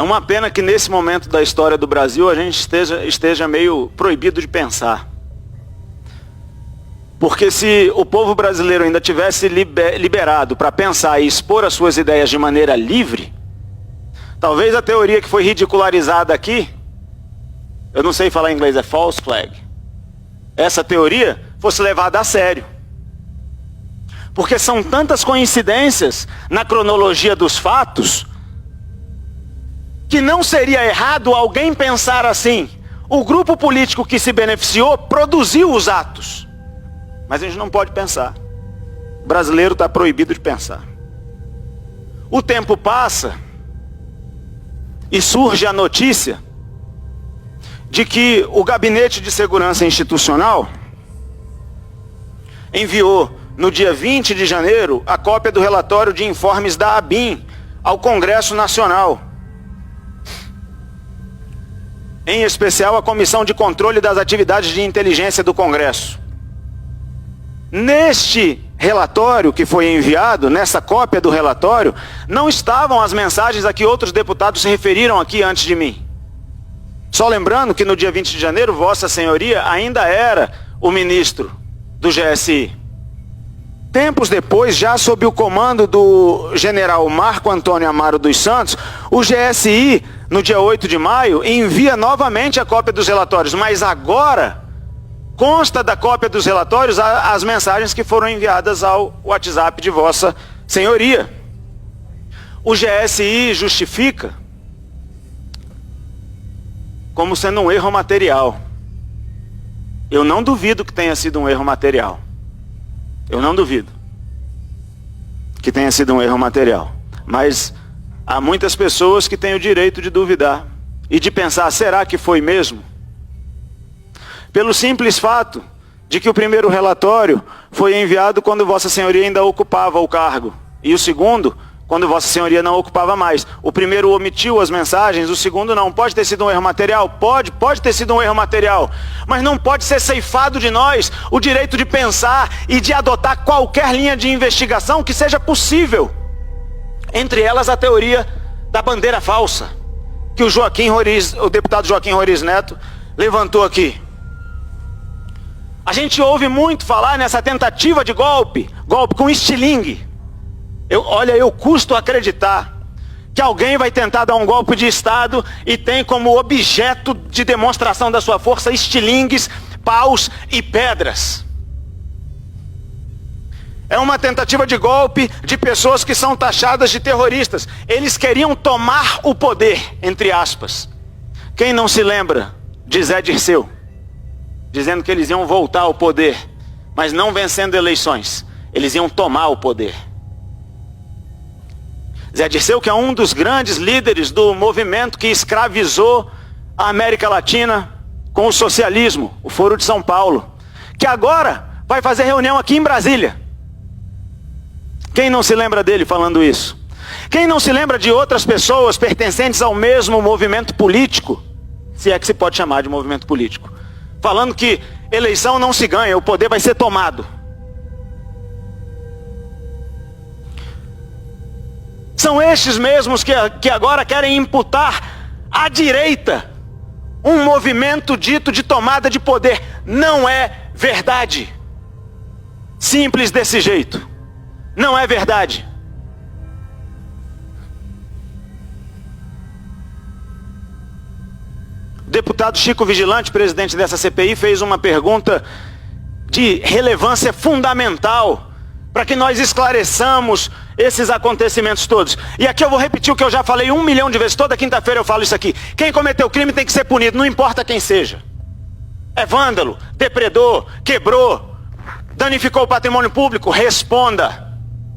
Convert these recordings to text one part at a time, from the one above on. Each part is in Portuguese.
É uma pena que nesse momento da história do Brasil a gente esteja meio proibido de pensar. Porque se o povo brasileiro ainda tivesse liberado para pensar e expor as suas ideias de maneira livre, talvez a teoria que foi ridicularizada aqui, eu não sei falar em inglês, é false flag, essa teoria fosse levada a sério. Porque são tantas coincidências na cronologia dos fatos, que não seria errado alguém pensar assim: o grupo político que se beneficiou produziu os atos. Mas a gente não pode pensar. O brasileiro está proibido de pensar. O tempo passa e surge a notícia de que o Gabinete de Segurança Institucional enviou no dia 20 de janeiro a cópia do relatório de informes da ABIN ao Congresso Nacional. Em especial a Comissão de Controle das Atividades de Inteligência do Congresso. Neste relatório que foi enviado, nessa cópia do relatório, não estavam as mensagens a que outros deputados se referiram aqui antes de mim. Só lembrando que no dia 20 de janeiro, Vossa Senhoria ainda era o ministro do GSI. Tempos depois, já sob o comando do general Marco Antônio Amaro dos Santos, o GSI, no dia 8 de maio, envia novamente a cópia dos relatórios, mas agora consta da cópia dos relatórios as mensagens que foram enviadas ao WhatsApp de Vossa Senhoria. O GSI justifica como sendo um erro material. Eu não duvido que tenha sido um erro material. Eu não duvido que tenha sido um erro material. Mas há muitas pessoas que têm o direito de duvidar e de pensar: será que foi mesmo? Pelo simples fato de que o primeiro relatório foi enviado quando Vossa Senhoria ainda ocupava o cargo. E o segundo, quando Vossa Senhoria não ocupava mais. O primeiro omitiu as mensagens, o segundo não. Pode ter sido um erro material? Pode ter sido um erro material. Mas não pode ser ceifado de nós o direito de pensar e de adotar qualquer linha de investigação que seja possível. Entre elas a teoria da bandeira falsa, que o deputado Joaquim Roriz Neto levantou aqui. A gente ouve muito falar nessa tentativa de golpe com estilingue. Eu custo acreditar que alguém vai tentar dar um golpe de Estado e tem como objeto de demonstração da sua força estilingues, paus e pedras. É uma tentativa de golpe de pessoas que são taxadas de terroristas. Eles queriam tomar o poder, entre aspas. Quem não se lembra de Zé Dirceu? Dizendo que eles iam voltar ao poder, mas não vencendo eleições. Eles iam tomar o poder. Zé Dirceu, que é um dos grandes líderes do movimento que escravizou a América Latina com o socialismo, o Foro de São Paulo, que agora vai fazer reunião aqui em Brasília. Quem não se lembra dele falando isso? Quem não se lembra de outras pessoas pertencentes ao mesmo movimento político, se é que se pode chamar de movimento político, falando que eleição não se ganha, o poder vai ser tomado? São estes mesmos que agora querem imputar à direita um movimento dito de tomada de poder. Não é verdade. Simples desse jeito. Não é verdade. O deputado Chico Vigilante, presidente dessa CPI, fez uma pergunta de relevância fundamental para que nós esclareçamos esses acontecimentos todos. E aqui eu vou repetir o que eu já falei 1 milhão de vezes. Toda quinta-feira eu falo isso aqui. Quem cometeu crime tem que ser punido, não importa quem seja. É vândalo, depredou, quebrou, danificou o patrimônio público, responda.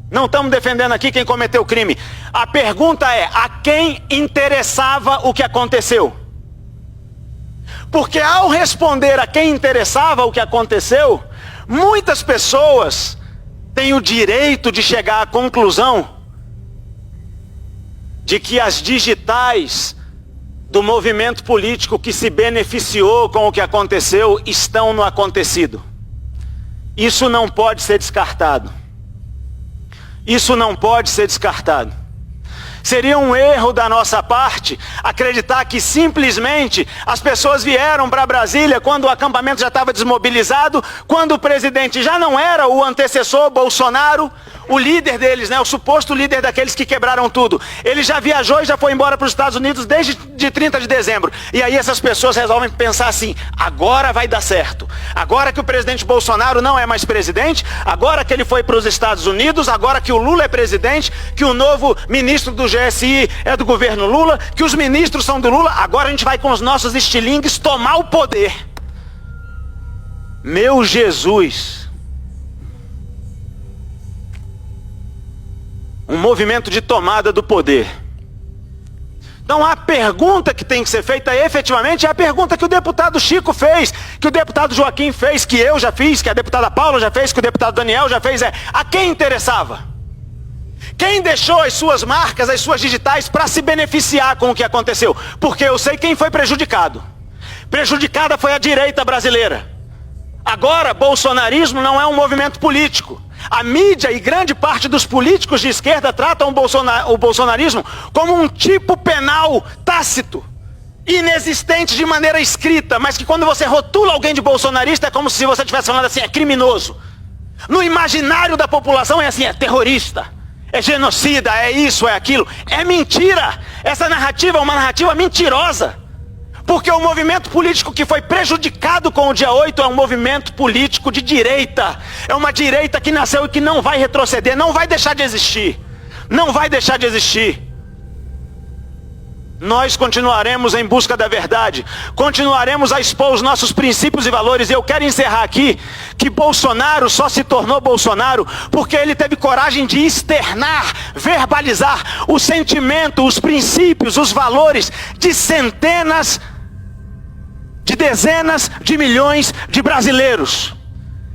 Não estamos defendendo aqui quem cometeu crime. A pergunta é: a quem interessava o que aconteceu? Porque ao responder a quem interessava o que aconteceu, muitas pessoas têm o direito de chegar à conclusão de que as digitais do movimento político que se beneficiou com o que aconteceu estão no acontecido. Isso não pode ser descartado. Isso não pode ser descartado. Seria um erro da nossa parte acreditar que simplesmente as pessoas vieram para Brasília quando o acampamento já estava desmobilizado, quando o presidente já não era o antecessor Bolsonaro, o líder deles, né, o suposto líder daqueles que quebraram tudo. Ele já viajou e já foi embora para os Estados Unidos desde de 30 de dezembro. E aí essas pessoas resolvem pensar assim, agora vai dar certo. Agora que o presidente Bolsonaro não é mais presidente, agora que ele foi para os Estados Unidos, agora que o Lula é presidente, que o novo ministro do GSI é do governo Lula, que os ministros são do Lula, agora a gente vai com os nossos estilingues tomar o poder. Meu Jesus! Um movimento de tomada do poder. Então a pergunta que tem que ser feita efetivamente é a pergunta que o deputado Chico fez, que o deputado Joaquim fez, que eu já fiz, que a deputada Paula já fez, que o deputado Daniel já fez, a quem interessava? Quem deixou as suas marcas, as suas digitais para se beneficiar com o que aconteceu? Porque eu sei quem foi prejudicado. Prejudicada foi a direita brasileira. Agora, bolsonarismo não é um movimento político. A mídia e grande parte dos políticos de esquerda tratam o bolsonarismo como um tipo penal tácito, inexistente de maneira escrita, mas que quando você rotula alguém de bolsonarista é como se você estivesse falando assim, é criminoso. No imaginário da população é assim, é terrorista, é genocida, é isso, é aquilo. É mentira. Essa narrativa é uma narrativa mentirosa. Porque o movimento político que foi prejudicado com o dia 8 é um movimento político de direita. É uma direita que nasceu e que não vai retroceder, não vai deixar de existir. Não vai deixar de existir. Nós continuaremos em busca da verdade. Continuaremos a expor os nossos princípios e valores. E eu quero encerrar aqui que Bolsonaro só se tornou Bolsonaro porque ele teve coragem de externar, verbalizar o sentimento, os princípios, os valores de centenas, de dezenas de milhões de brasileiros.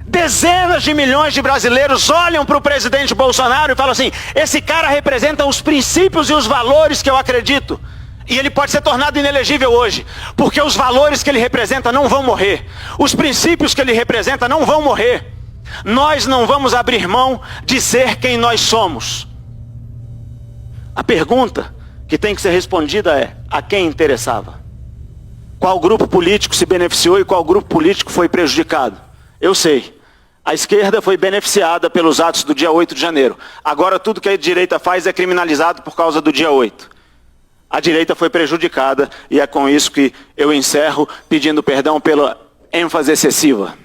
Dezenas de milhões de brasileiros olham para o presidente Bolsonaro e falam assim, esse cara representa os princípios e os valores que eu acredito. E ele pode ser tornado inelegível hoje, porque os valores que ele representa não vão morrer. Os princípios que ele representa não vão morrer. Nós não vamos abrir mão de ser quem nós somos. A pergunta que tem que ser respondida é, a quem interessava? Qual grupo político se beneficiou e qual grupo político foi prejudicado? Eu sei. A esquerda foi beneficiada pelos atos do dia 8 de janeiro. Agora tudo que a direita faz é criminalizado por causa do dia 8. A direita foi prejudicada e é com isso que eu encerro pedindo perdão pela ênfase excessiva.